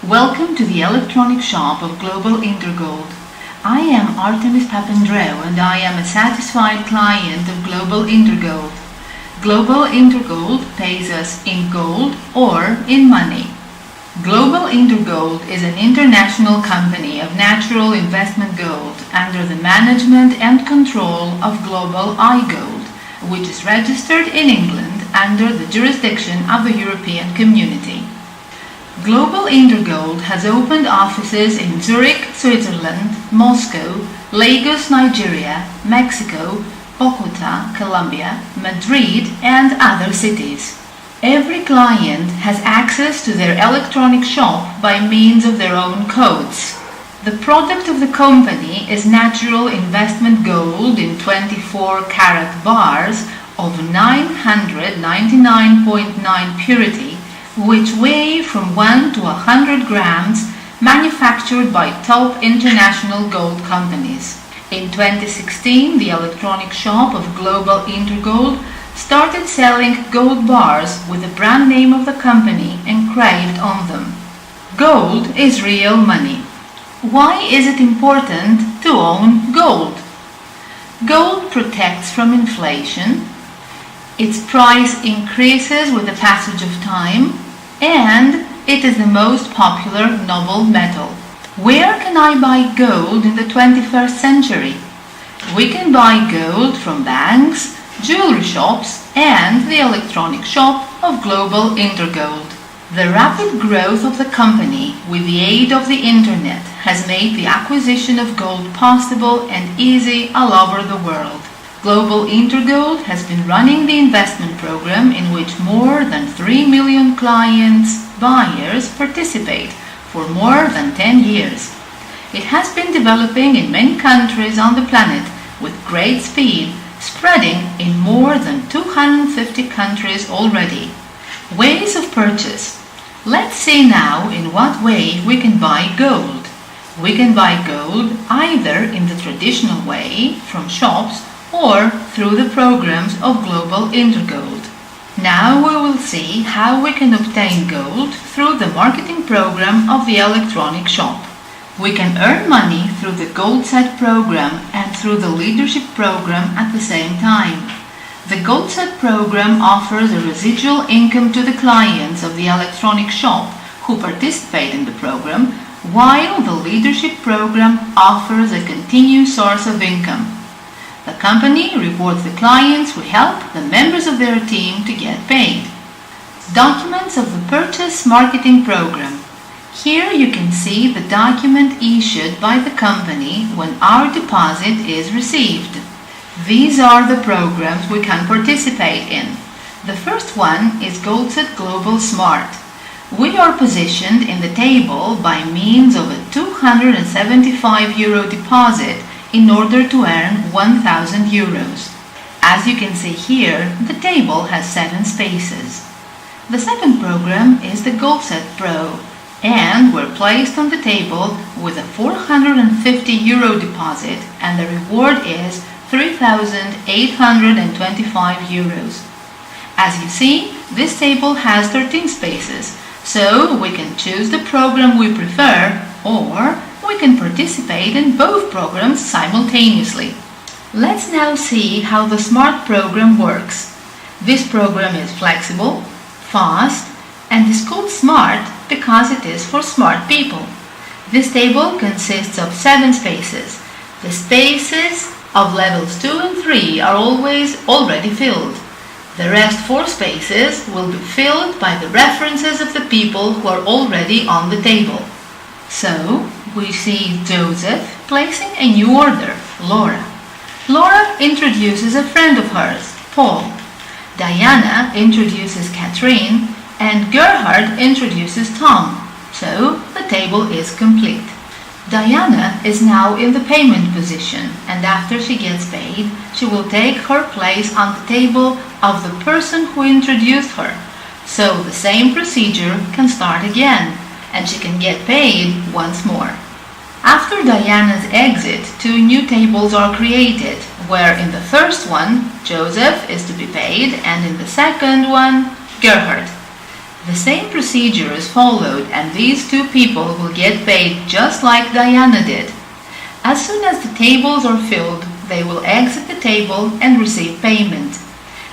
Welcome to the electronic shop of Global Intergold. I am Artemis Papandreou and I am a satisfied client of Global Intergold. Global Intergold pays us in gold or in money. Global Intergold is an international company of natural investment gold under the management and control of Global iGold, which is registered in England under the jurisdiction of the European Community. Global Intergold has opened offices in Zurich, Switzerland, Moscow, Lagos, Nigeria, Mexico, Bogota, Colombia, Madrid, and other cities. Every client has access to their electronic shop by means of their own codes. The product of the company is natural investment gold in 24-carat bars of 999.9 purity, which weigh from 1 to 100 grams, manufactured by top international gold companies. In 2016, the electronic shop of Global Intergold started selling gold bars with the brand name of the company engraved on them. Gold is real money. Why is it important to own gold? Gold protects from inflation. Its price increases with the passage of time, and it is the most popular noble metal. Where can I buy gold in the 21st century? We can buy gold from banks, jewelry shops, and the electronic shop of Global Intergold. The rapid growth of the company with the aid of the internet has made the acquisition of gold possible and easy all over the world. Global Intergold has been running the investment program in which more than 3 million buyers participate for more than 10 years. It has been developing in many countries on the planet with great speed, spreading in more than 250 countries already. Ways of purchase. Let's see now in what way we can buy gold. We can buy gold either in the traditional way, from shops, or through the programs of Global Intergold. Now we will see how we can obtain gold through the marketing program of the electronic shop. We can earn money through the Gold Set program and through the Leadership program at the same time. The Gold Set program offers a residual income to the clients of the electronic shop who participate in the program, while the Leadership program offers a continuous source of income. The company rewards the clients who help the members of their team to get paid. Documents of the Purchase Marketing Program. Here you can see the document issued by the company when our deposit is received. These are the programs we can participate in. The first one is GoldSet Global Smart. We are positioned in the table by means of a €275 deposit in order to earn 1,000 euros. As you can see here, the table has 7 spaces. The second program is the GoldSet Pro, and we're placed on the table with a €450 deposit, and the reward is 3,825 euros. As you see, this table has 13 spaces, so we can choose the program we prefer, or we can participate in both programs simultaneously. Let's now see how the SMART program works. This program is flexible, fast, and is called SMART because it is for smart people. This table consists of 7 spaces. The spaces of levels 2 and 3 are always already filled. The rest 4 spaces will be filled by the references of the people who are already on the table. So, we see Joseph placing a new order, Laura. Laura introduces a friend of hers, Paul. Diana introduces Catherine, and Gerhard introduces Tom. So, the table is complete. Diana is now in the payment position, and after she gets paid, she will take her place on the table of the person who introduced her. So, the same procedure can start again, and she can get paid once more. After Diana's exit, 2 new tables are created, where in the first one, Joseph is to be paid, and in the second one, Gerhard. The same procedure is followed, and these two people will get paid just like Diana did. As soon as the tables are filled, they will exit the table and receive payment.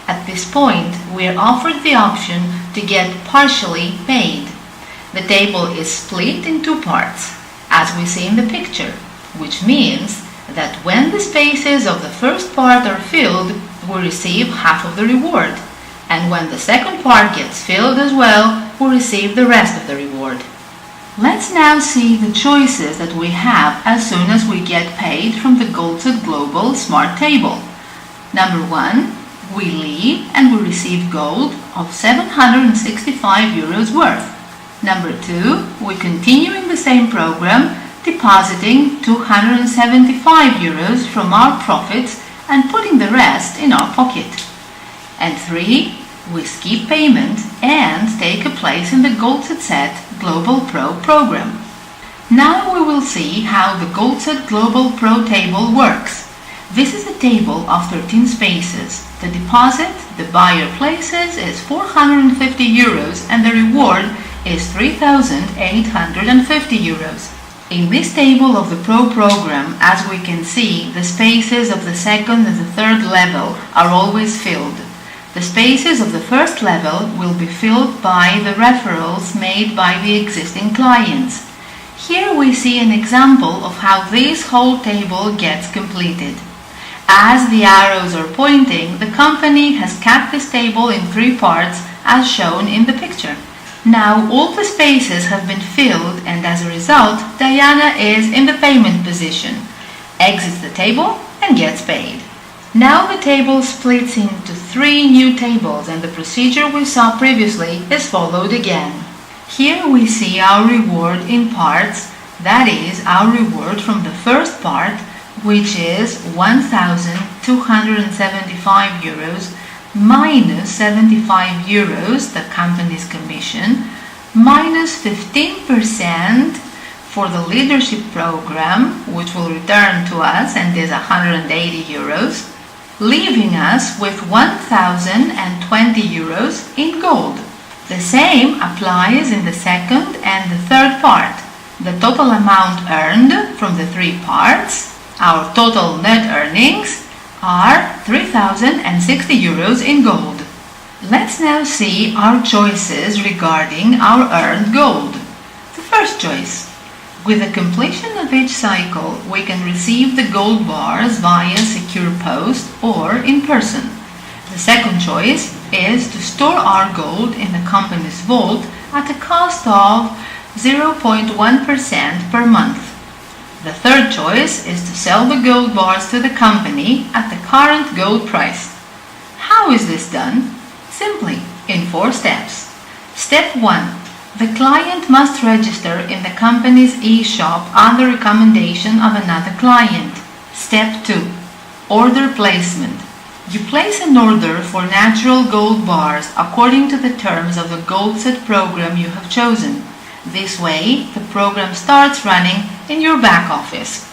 At this point, we are offered the option to get partially paid. The table is split in two parts, as we see in the picture, which means that when the spaces of the first part are filled, we receive half of the reward, and when the second part gets filled as well, we receive the rest of the reward. Let's now see the choices that we have as soon as we get paid from the GoldSet Global Smart Table. Number 1, we leave and we receive gold of 765 euros worth. Number 2, we continue in the same program, depositing 275 euros from our profits and putting the rest in our pocket. And 3, we skip payment and take a place in the GoldSet Set Global Pro program. Now we will see how the GoldSet Global Pro table works. This is a table of 13 spaces. The deposit the buyer places is 450 euros and the reward is 3,850 euros. In this table of the Pro program, as we can see, the spaces of the second and the third level are always filled. The spaces of the first level will be filled by the referrals made by the existing clients. Here we see an example of how this whole table gets completed. As the arrows are pointing, the company has cut this table in 3 parts as shown in the picture. Now all the spaces have been filled, and as a result, Diana is in the payment position, exits the table and gets paid. Now the table splits into 3 new tables, and the procedure we saw previously is followed again. Here we see our reward in parts, that is, our reward from the first part, which is 1,275 euros minus 75 euros, the company's commission, minus 15% for the leadership program, which will return to us and is 180 euros, leaving us with 1,020 euros in gold. The same applies in the second and the third part. The total amount earned from the 3 parts, our total net earnings, are 3,060 euros in gold. Let's now see our choices regarding our earned gold. The first choice. With the completion of each cycle, we can receive the gold bars via secure post or in person. The second choice is to store our gold in the company's vault at a cost of 0.1% per month. The third choice is to sell the gold bars to the company at the current gold price. How is this done? Simply, in 4 steps. Step 1. The client must register in the company's e-shop on the recommendation of another client. Step 2. Order placement. You place an order for natural gold bars according to the terms of the GoldSet program you have chosen. This way, the program starts running in your back office.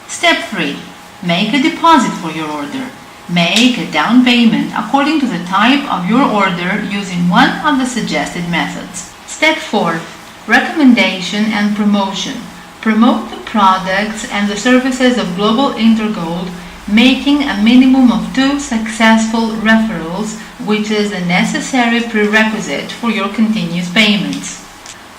Step 3. Make a deposit for your order. Make a down payment according to the type of your order using one of the suggested methods. Step 4. Recommendation and promotion. Promote the products and the services of Global Intergold, making a minimum of 2 successful referrals, which is a necessary prerequisite for your continuous payments.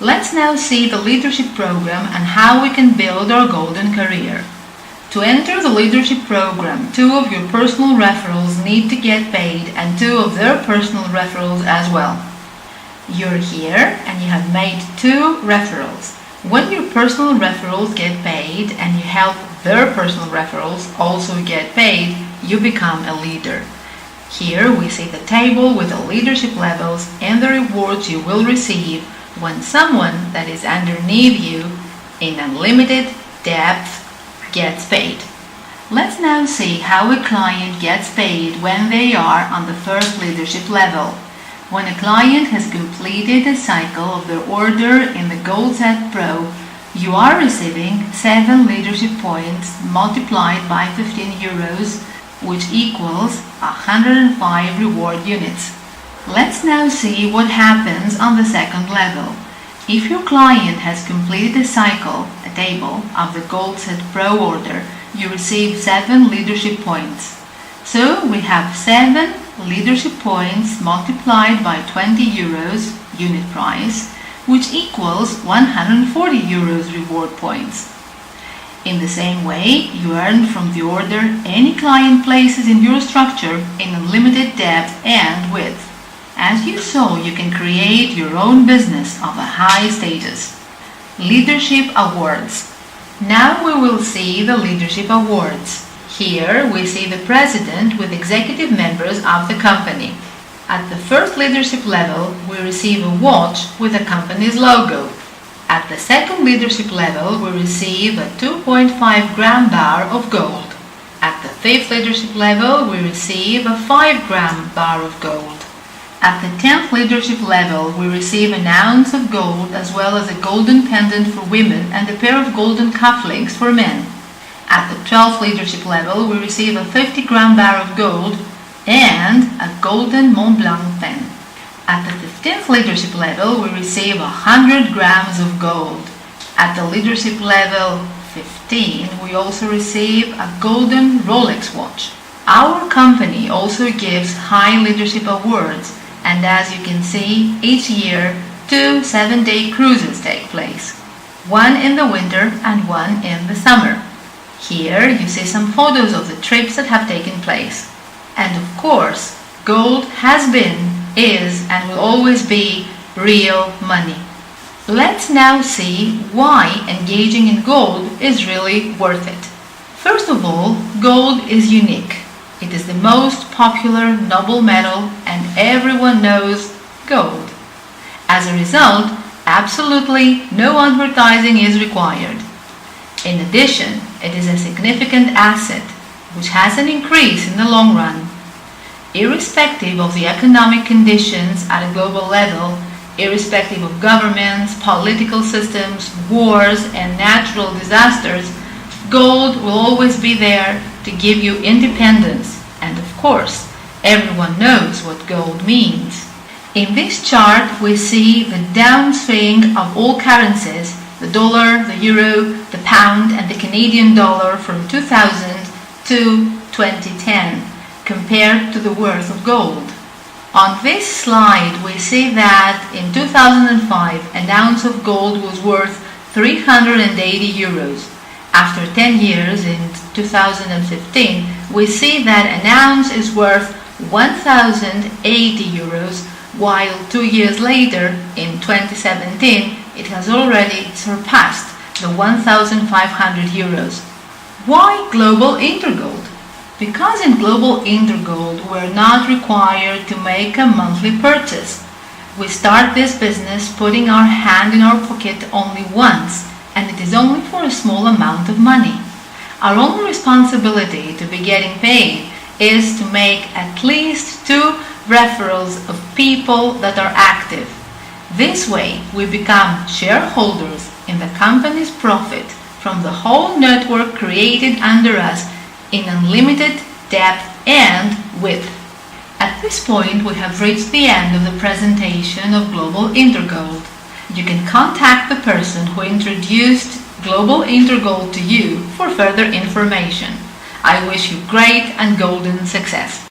Let's now see the leadership program and how we can build our golden career. To enter the leadership program, 2 of your personal referrals need to get paid and 2 of their personal referrals as well. You're here and you have made 2 referrals. When your personal referrals get paid and you help their personal referrals also get paid, you become a leader. Here we see the table with the leadership levels and the rewards you will receive when someone that is underneath you in unlimited depth gets paid. Let's now see how a client gets paid when they are on the first leadership level. When a client has completed a cycle of their order in the GoldSet Pro, you are receiving 7 leadership points multiplied by 15 euros, which equals 105 reward units. Let's now see what happens on the second level. If your client has completed a cycle, a table, of the Gold Set Pro order, you receive 7 leadership points. So we have 7 leadership points multiplied by 20 euros unit price, which equals 140 euros reward points. In the same way, you earn from the order any client places in your structure in unlimited depth and width. As you saw, you can create your own business of a high status. Leadership Awards. Now we will see the Leadership Awards. Here we see the president with executive members of the company. At the first leadership level, we receive a watch with the company's logo. At the second leadership level, we receive a 2.5 gram bar of gold. At the fifth leadership level, we receive a 5 gram bar of gold. At the 10th leadership level, we receive an ounce of gold as well as a golden pendant for women and a pair of golden cufflinks for men. At the 12th leadership level, we receive a 50 gram bar of gold and a golden Mont Blanc pen. At the 15th leadership level, we receive 100 grams of gold. At the leadership level 15, we also receive a golden Rolex watch. Our company also gives high leadership awards, and as you can see, each year 2 7-day cruises take place. One in the winter and one in the summer. Here you see some photos of the trips that have taken place. And of course, gold has been, is, and will always be real money. Let's now see why engaging in gold is really worth it. First of all, gold is unique. It is the most popular noble metal and everyone knows gold. As a result, absolutely no advertising is required. In addition, it is a significant asset which has an increase in the long run. Irrespective of the economic conditions at a global level, irrespective of governments, political systems, wars, and natural disasters, gold will always be there to give you independence. And of course, everyone knows what gold means. In this chart, we see the downswing of all currencies, the dollar, the euro, the pound, and the Canadian dollar from 2000 to 2010, compared to the worth of gold. On this slide, we see that in 2005, an ounce of gold was worth 380 euros. After 10 years, in 2015, we see that an ounce is worth 1,080 euros, while 2 years later, in 2017, it has already surpassed the 1,500 euros. Why Global Intergold? Because in Global Intergold, we're not required to make a monthly purchase. We start this business putting our hand in our pocket only once, and it is only for a small amount of money. Our only responsibility to be getting paid is to make at least 2 referrals of people that are active. This way, we become shareholders in the company's profit from the whole network created under us in unlimited depth and width. At this point, we have reached the end of the presentation of Global Intergold. You can contact the person who introduced Global Intergold to you for further information. I wish you great and golden success.